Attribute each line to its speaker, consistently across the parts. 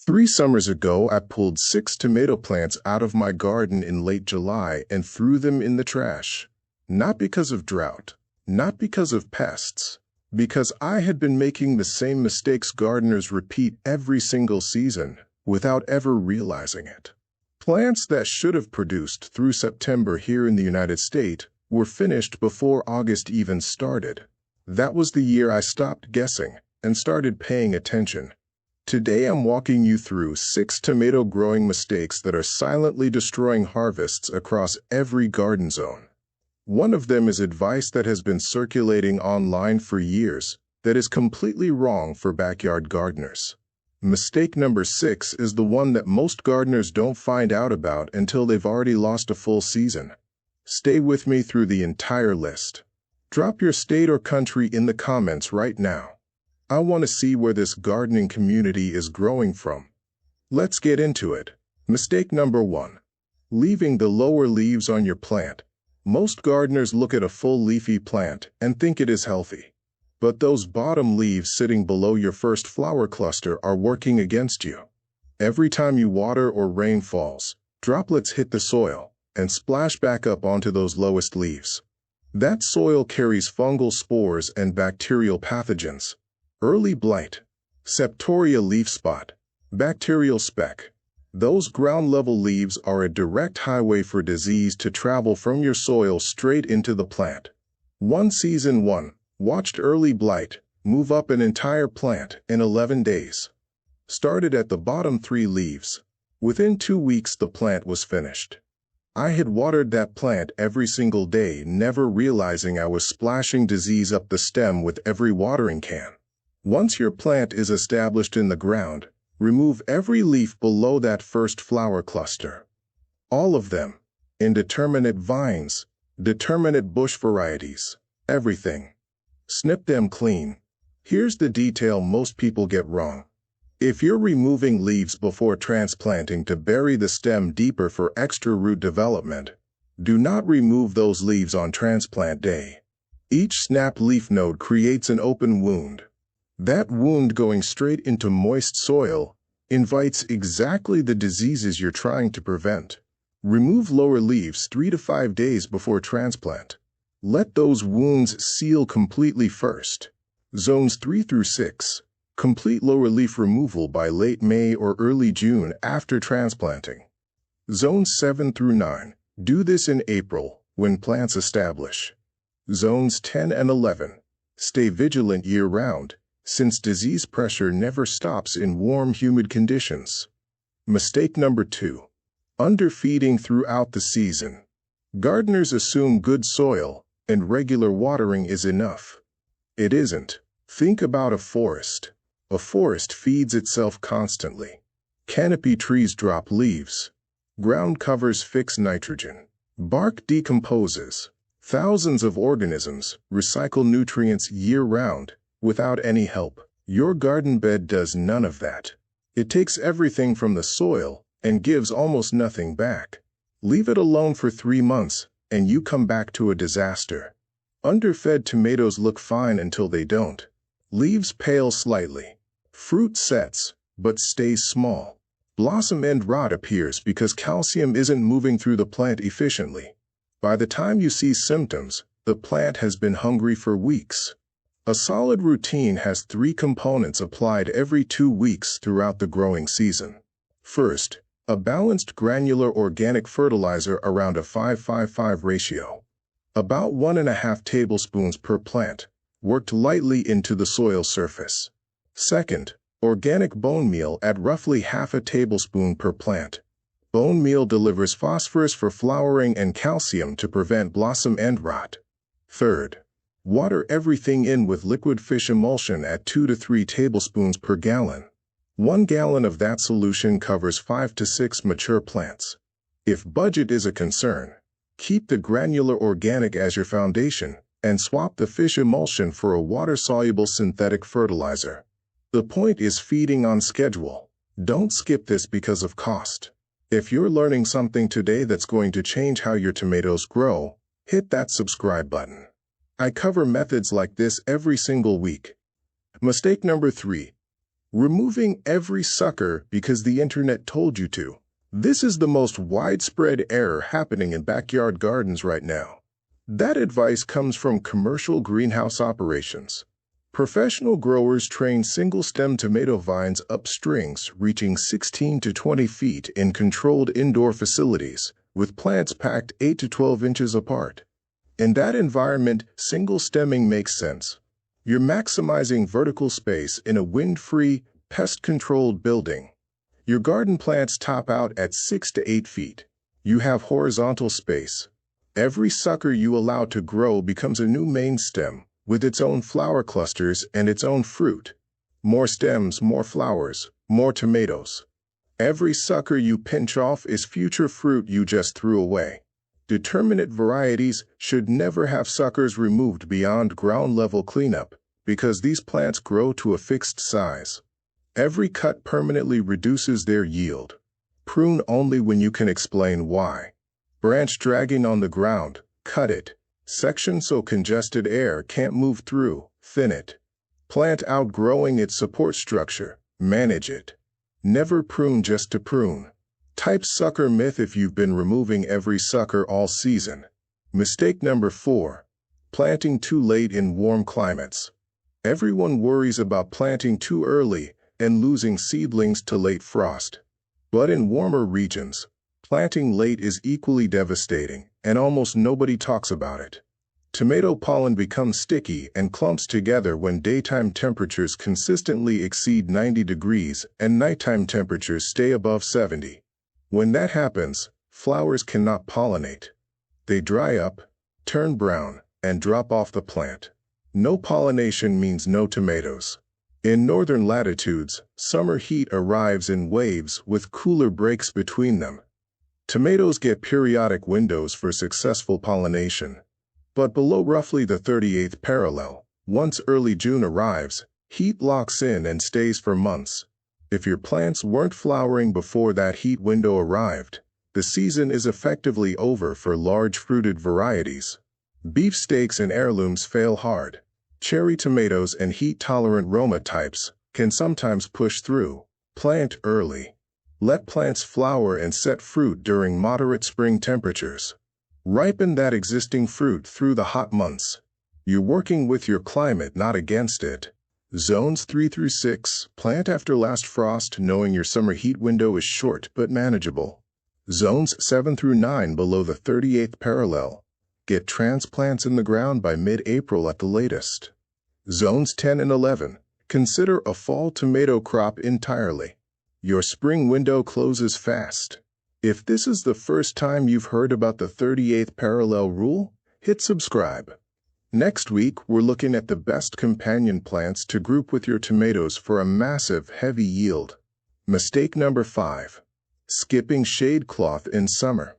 Speaker 1: 3 summers ago, I pulled 6 tomato plants out of my garden in late July and threw them in the trash. Not because of drought, not because of pests, because I had been making the same mistakes gardeners repeat every single season without ever realizing it. Plants that should have produced through September here in the United States were finished before August even started. That was the year I stopped guessing and started paying attention. Today I'm walking you through 6 tomato growing mistakes that are silently destroying harvests across every garden zone. One of them is advice that has been circulating online for years that is completely wrong for backyard gardeners. Mistake number 6 is the one that most gardeners don't find out about until they've already lost a full season. Stay with me through the entire list. Drop your state or country in the comments right now. I want to see where this gardening community is growing from. Let's get into it. Mistake number 1. Leaving the lower leaves on your plant. Most gardeners look at a full leafy plant and think it is healthy. But those bottom leaves sitting below your first flower cluster are working against you. Every time you water or rain falls, droplets hit the soil and splash back up onto those lowest leaves. That soil carries fungal spores and bacterial pathogens. Early blight, Septoria leaf spot, bacterial speck. Those ground-level leaves are a direct highway for disease to travel from your soil straight into the plant. Season 1 watched early blight move up an entire plant in 11 days. Started at the bottom 3 leaves. Within 2 weeks the plant was finished. I had watered that plant every single day, never realizing I was splashing disease up the stem with every watering can. Once your plant is established in the ground, remove every leaf below that first flower cluster. All of them. Indeterminate vines, determinate bush varieties, everything. Snip them clean. Here's the detail most people get wrong. If you're removing leaves before transplanting to bury the stem deeper for extra root development, do not remove those leaves on transplant day. Each snapped leaf node creates an open wound. That wound going straight into moist soil invites exactly the diseases you're trying to prevent. Remove lower leaves 3 to 5 days before transplant. Let those wounds seal completely first. Zones 3 through 6. Complete lower leaf removal by late May or early June after transplanting. Zones 7 through 9. Do this in April when plants establish. Zones 10 and 11. Stay vigilant year-round, since disease pressure never stops in warm, humid conditions. Mistake number 2. Underfeeding throughout the season. Gardeners assume good soil and regular watering is enough. It isn't. Think about a forest. A forest feeds itself constantly. Canopy trees drop leaves. Ground covers fix nitrogen. Bark decomposes. Thousands of organisms recycle nutrients year-round without any help. Your garden bed does none of that. It takes everything from the soil and gives almost nothing back. Leave it alone for 3 months and you come back to a disaster. Underfed tomatoes look fine until they don't. Leaves pale slightly. Fruit sets, but stays small. Blossom end rot appears because calcium isn't moving through the plant efficiently. By the time you see symptoms, the plant has been hungry for weeks. A solid routine has 3 components applied every 2 weeks throughout the growing season. First, a balanced granular organic fertilizer around a 5-5-5 ratio. About 1.5 tablespoons per plant, worked lightly into the soil surface. Second, organic bone meal at roughly half a tablespoon per plant. Bone meal delivers phosphorus for flowering and calcium to prevent blossom end rot. Third, water everything in with liquid fish emulsion at 2 to 3 tablespoons per gallon. 1 gallon of that solution covers 5 to 6 mature plants. If budget is a concern, keep the granular organic as your foundation and swap the fish emulsion for a water-soluble synthetic fertilizer. The point is feeding on schedule. Don't skip this because of cost. If you're learning something today that's going to change how your tomatoes grow, hit that subscribe button. I cover methods like this every single week. Mistake number 3. Removing every sucker because the internet told you to. This is the most widespread error happening in backyard gardens right now. That advice comes from commercial greenhouse operations. Professional growers train single-stem tomato vines up strings reaching 16 to 20 feet in controlled indoor facilities, with plants packed 8 to 12 inches apart. In that environment, single stemming makes sense. You're maximizing vertical space in a wind-free, pest-controlled building. Your garden plants top out at 6 to 8 feet. You have horizontal space. Every sucker you allow to grow becomes a new main stem, with its own flower clusters and its own fruit. More stems, more flowers, more tomatoes. Every sucker you pinch off is future fruit you just threw away. Determinate varieties should never have suckers removed beyond ground-level cleanup, because these plants grow to a fixed size. Every cut permanently reduces their yield. Prune only when you can explain why. Branch dragging on the ground, cut it. Section so congested air can't move through, thin it. Plant outgrowing its support structure, manage it. Never prune just to prune. Type sucker myth if you've been removing every sucker all season. Mistake number 4. Planting too late in warm climates. Everyone worries about planting too early and losing seedlings to late frost. But in warmer regions, planting late is equally devastating, and almost nobody talks about it. Tomato pollen becomes sticky and clumps together when daytime temperatures consistently exceed 90 degrees and nighttime temperatures stay above 70. When that happens, flowers cannot pollinate. They dry up, turn brown, and drop off the plant. No pollination means no tomatoes. In northern latitudes, summer heat arrives in waves with cooler breaks between them. Tomatoes get periodic windows for successful pollination. But below roughly the 38th parallel, once early June arrives, heat locks in and stays for months. If your plants weren't flowering before that heat window arrived, the season is effectively over for large fruited varieties. Beefsteaks and heirlooms fail hard. Cherry tomatoes and heat-tolerant Roma types can sometimes push through. Plant early. Let plants flower and set fruit during moderate spring temperatures. Ripen that existing fruit through the hot months. You're working with your climate, not against it. Zones 3 through 6, plant after last frost, knowing your summer heat window is short but manageable. Zones 7 through 9 below the 38th parallel. Get transplants in the ground by mid-April at the latest. Zones 10 and 11, consider a fall tomato crop entirely. Your spring window closes fast. If this is the first time you've heard about the 38th parallel rule, hit subscribe. Next week, we're looking at the best companion plants to group with your tomatoes for a massive, heavy yield. Mistake number 5. Skipping shade cloth in summer.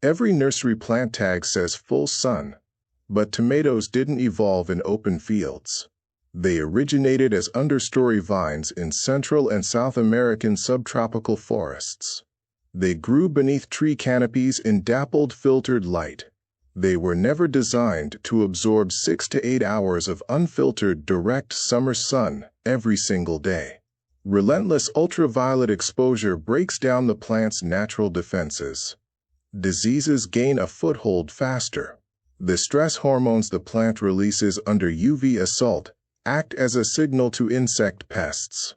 Speaker 1: Every nursery plant tag says full sun, but tomatoes didn't evolve in open fields. They originated as understory vines in Central and South American subtropical forests. They grew beneath tree canopies in dappled filtered light. They were never designed to absorb 6 to 8 hours of unfiltered direct summer sun every single day. Relentless ultraviolet exposure breaks down the plant's natural defenses. Diseases gain a foothold faster. The stress hormones the plant releases under UV assault act as a signal to insect pests.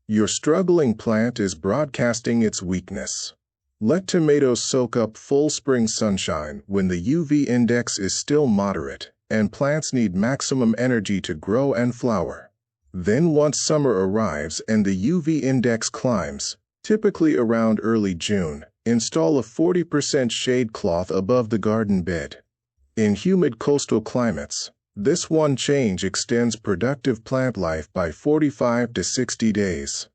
Speaker 1: Your struggling plant is broadcasting its weakness. Let tomatoes soak up full spring sunshine when the UV index is still moderate and plants need maximum energy to grow and flower. Then once summer arrives and the UV index climbs, typically around early June, install a 40% shade cloth above the garden bed. In humid coastal climates, this one change extends productive plant life by 45 to 60 days.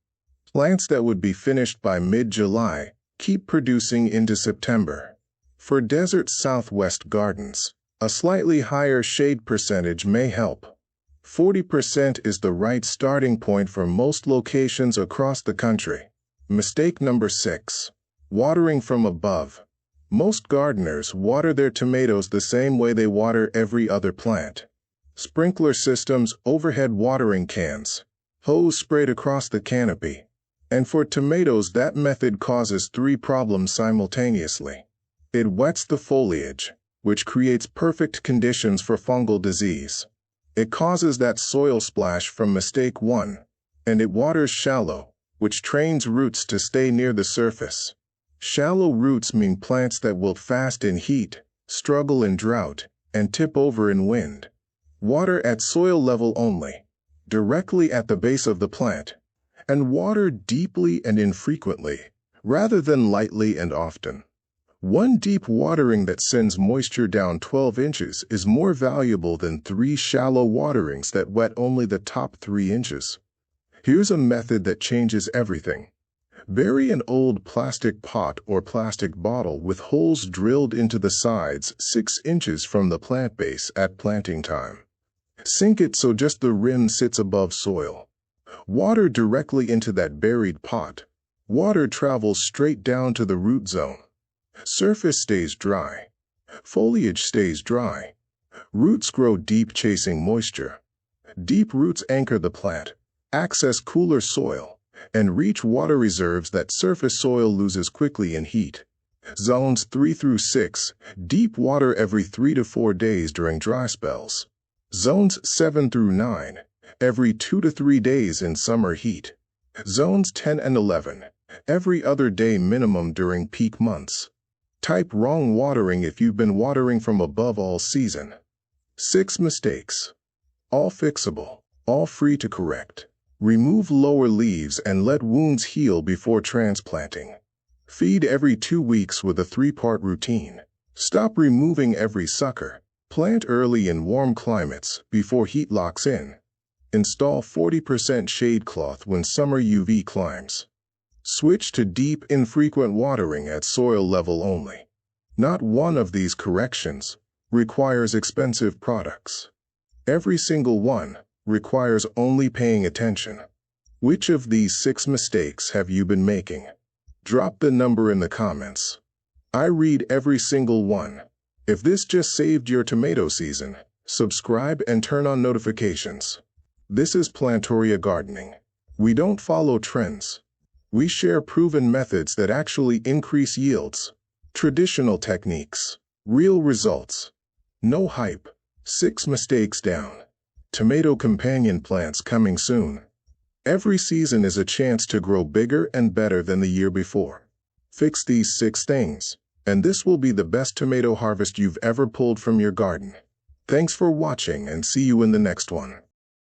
Speaker 1: Plants that would be finished by mid-July keep producing into September. For desert southwest gardens, a slightly higher shade percentage may help. 40% is the right starting point for most locations across the country. Mistake number 6. Watering from above. Most gardeners water their tomatoes the same way they water every other plant. Sprinkler systems, overhead watering cans. Hose sprayed across the canopy. And for tomatoes, that method causes three problems simultaneously. It wets the foliage, which creates perfect conditions for fungal disease. It causes that soil splash from mistake 1, and it waters shallow, which trains roots to stay near the surface. Shallow roots mean plants that wilt fast in heat, struggle in drought, and tip over in wind. Water at soil level only, directly at the base of the plant, and water deeply and infrequently, rather than lightly and often. One deep watering that sends moisture down 12 inches is more valuable than 3 shallow waterings that wet only the top 3 inches. Here's a method that changes everything. Bury an old plastic pot or plastic bottle with holes drilled into the sides 6 inches from the plant base at planting time. Sink it so just the rim sits above soil. Water directly into that buried pot. Water travels straight down to the root zone. Surface stays dry. Foliage stays dry. Roots grow deep, chasing moisture. Deep roots anchor the plant, access cooler soil, and reach water reserves that surface soil loses quickly in heat. Zones 3 through 6, deep water every 3 to 4 days during dry spells. Zones 7 through 9, every 2 to 3 days in summer heat. Zones 10 and 11, every other day minimum during peak months. Type wrong watering if you've been watering from above all season. 6 mistakes. All fixable, all free to correct. Remove lower leaves and let wounds heal before transplanting. Feed every 2 weeks with a 3-part routine. Stop removing every sucker. Plant early in warm climates before heat locks in. Install 40% shade cloth when summer UV climbs. Switch to deep, infrequent watering at soil level only. Not one of these corrections requires expensive products. Every single one requires only paying attention. Which of these 6 mistakes have you been making? Drop the number in the comments. I read every single one. If this just saved your tomato season, subscribe and turn on notifications. This is Plantoria Gardening. We don't follow trends. We share proven methods that actually increase yields. Traditional techniques. Real results. No hype. 6 mistakes down. Tomato companion plants coming soon. Every season is a chance to grow bigger and better than the year before. Fix these 6 things, and this will be the best tomato harvest you've ever pulled from your garden. Thanks for watching, and see you in the next one.